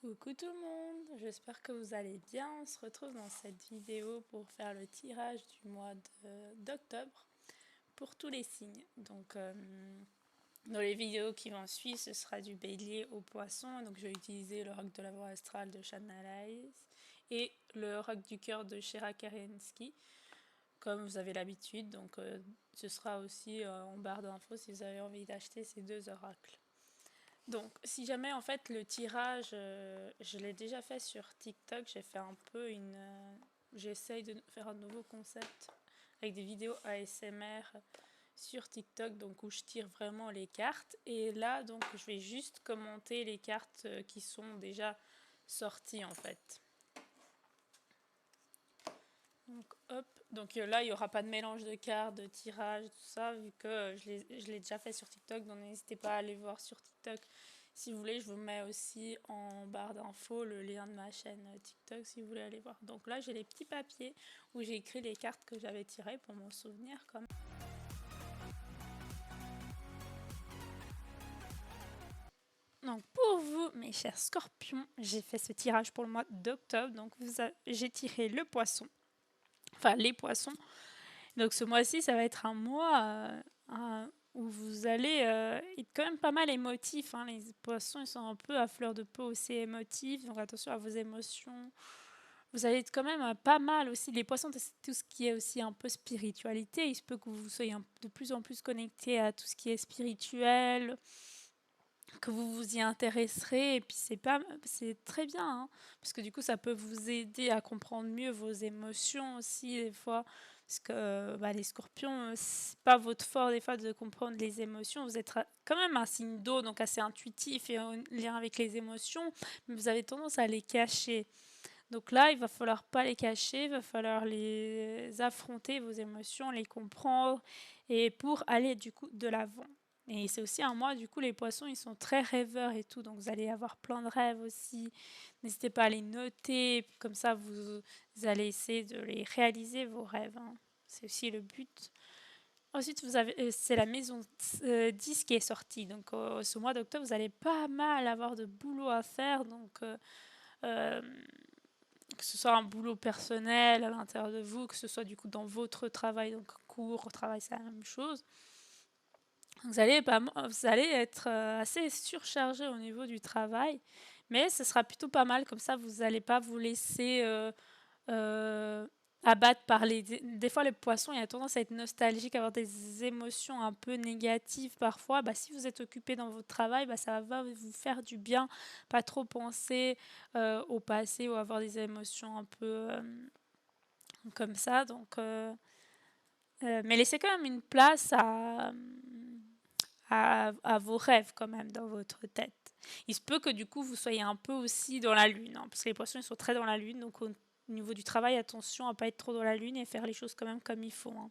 Coucou tout le monde, j'espère que vous allez bien. On se retrouve dans cette vidéo pour faire le tirage du mois d'octobre pour tous les signes. Donc dans les vidéos qui vont suivre, ce sera du bélier au poisson. Donc je vais utiliser le roc de la voie astrale de Chanalize et le roc du cœur de Shera Kerensky, comme vous avez l'habitude. Donc ce sera aussi en barre d'infos si vous avez envie d'acheter ces deux oracles. Donc, si jamais en fait le tirage, je l'ai déjà fait sur TikTok, j'ai fait un peu j'essaye de faire un nouveau concept avec des vidéos ASMR sur TikTok, donc où je tire vraiment les cartes. Et là, donc, je vais juste commenter les cartes qui sont déjà sorties en fait. Donc, hop. Donc là, il n'y aura pas de mélange de cartes, de tirage, tout ça, vu que je l'ai déjà fait sur TikTok. Donc n'hésitez pas à aller voir sur TikTok. Si vous voulez, je vous mets aussi en barre d'infos le lien de ma chaîne TikTok si vous voulez aller voir. Donc là, j'ai les petits papiers où j'ai écrit les cartes que j'avais tirées pour m'en souvenir quand même. Donc pour vous, mes chers scorpions, j'ai fait ce tirage pour le mois d'octobre. Donc j'ai tiré le poisson, enfin les poissons. Donc ce mois-ci, ça va être un mois où vous allez être quand même pas mal émotif. Hein. Les poissons, ils sont un peu à fleur de peau aussi émotifs, donc attention à vos émotions. Vous allez être quand même pas mal aussi. Les poissons, c'est tout ce qui est aussi un peu spiritualité. Il se peut que vous soyez de plus en plus connecté à tout ce qui est spirituel, que vous vous y intéresserez. Et puis c'est très bien, hein, parce que du coup, ça peut vous aider à comprendre mieux vos émotions aussi des fois. Parce que les scorpions, c'est pas votre fort des fois de comprendre les émotions. Vous êtes quand même un signe d'eau, donc assez intuitif et en lien avec les émotions, mais vous avez tendance à les cacher. Donc là, il va falloir pas les cacher, il va falloir les affronter, vos émotions, les comprendre, et pour aller du coup de l'avant. Et c'est aussi un mois, du coup, les poissons, ils sont très rêveurs et tout, donc vous allez avoir plein de rêves aussi. N'hésitez pas à les noter, comme ça vous allez essayer de les réaliser, vos rêves. Hein. C'est aussi le but. Ensuite, c'est la maison 10 qui est sortie. Donc, ce mois d'octobre, vous allez pas mal avoir de boulot à faire. Donc, euh, que ce soit un boulot personnel à l'intérieur de vous, que ce soit du coup dans votre travail, donc cours, travail, c'est la même chose. Vous allez être assez surchargé au niveau du travail, mais ce sera plutôt pas mal, comme ça vous n'allez pas vous laisser euh, abattre par les... Des fois les poissons, il y a tendance à être nostalgique, à avoir des émotions un peu négatives parfois. Bah, si vous êtes occupé dans votre travail, bah, ça va vous faire du bien, pas trop penser au passé ou avoir des émotions un peu comme ça. Donc, mais laissez quand même une place à vos rêves quand même dans votre tête. Il se peut que du coup vous soyez un peu aussi dans la lune, hein, parce que les poissons ils sont très dans la lune, donc au niveau du travail, attention à pas être trop dans la lune et faire les choses quand même comme il faut. Hein.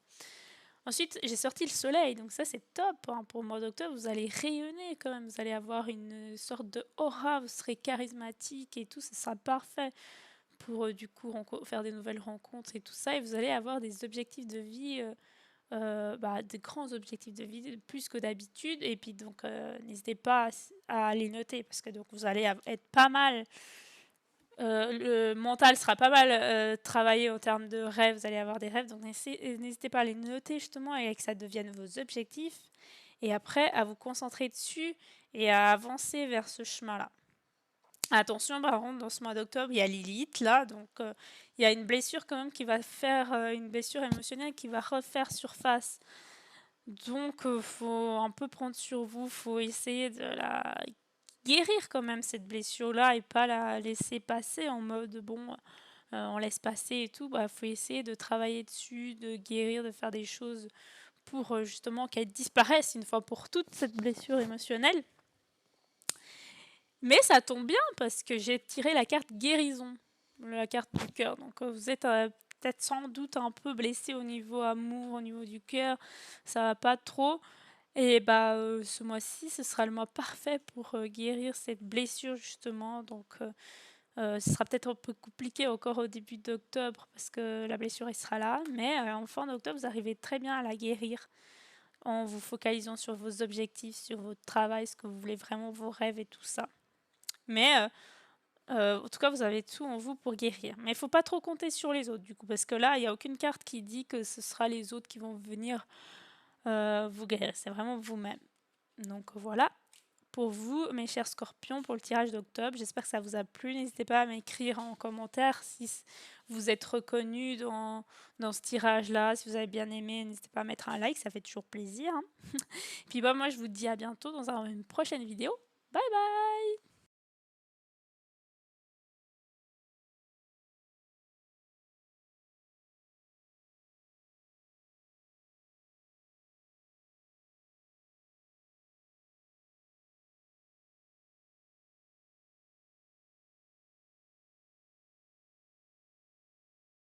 Ensuite, j'ai sorti le soleil, donc ça c'est top. Hein. Pour le mois d'octobre, vous allez rayonner quand même, vous allez avoir une sorte de aura, vous serez charismatique et tout, ce sera parfait pour du coup faire des nouvelles rencontres et tout ça, et vous allez avoir des objectifs de vie des grands objectifs de vie plus que d'habitude et puis donc n'hésitez pas à les noter parce que donc vous allez être pas mal le mental sera pas mal travaillé en termes de rêves, vous allez avoir des rêves donc n'hésitez pas à les noter justement et que ça devienne vos objectifs et après à vous concentrer dessus et à avancer vers ce chemin-là. Attention, par contre, dans ce mois d'octobre, il y a Lilith, là, donc il y a une blessure quand même qui va faire, une blessure émotionnelle qui va refaire surface. Donc, faut un peu prendre sur vous, faut essayer de la guérir quand même, cette blessure-là, et pas la laisser passer en mode, bon, on laisse passer et tout. Bah, faut essayer de travailler dessus, de guérir, de faire des choses pour justement qu'elle disparaisse une fois pour toutes, cette blessure émotionnelle. Mais ça tombe bien parce que j'ai tiré la carte guérison, la carte du cœur. Donc vous êtes peut-être sans doute un peu blessé au niveau amour, au niveau du cœur, ça va pas trop. Et bah ce mois-ci, ce sera le mois parfait pour guérir cette blessure justement. Donc ce sera peut-être un peu compliqué encore au début d'octobre parce que la blessure elle sera là. Mais en fin d'octobre, vous arrivez très bien à la guérir en vous focalisant sur vos objectifs, sur votre travail, ce que vous voulez vraiment, vos rêves et tout ça. Mais En tout cas, vous avez tout en vous pour guérir. Mais il faut pas trop compter sur les autres, du coup, parce que là, il y a aucune carte qui dit que ce sera les autres qui vont venir vous guérir. C'est vraiment vous-même. Donc voilà pour vous, mes chers scorpions, pour le tirage d'octobre. J'espère que ça vous a plu. N'hésitez pas à m'écrire en commentaire si vous êtes reconnu dans ce tirage-là. Si vous avez bien aimé, n'hésitez pas à mettre un like, ça fait toujours plaisir, hein. Puis bah, moi, je vous dis à bientôt dans une prochaine vidéo. Bye bye!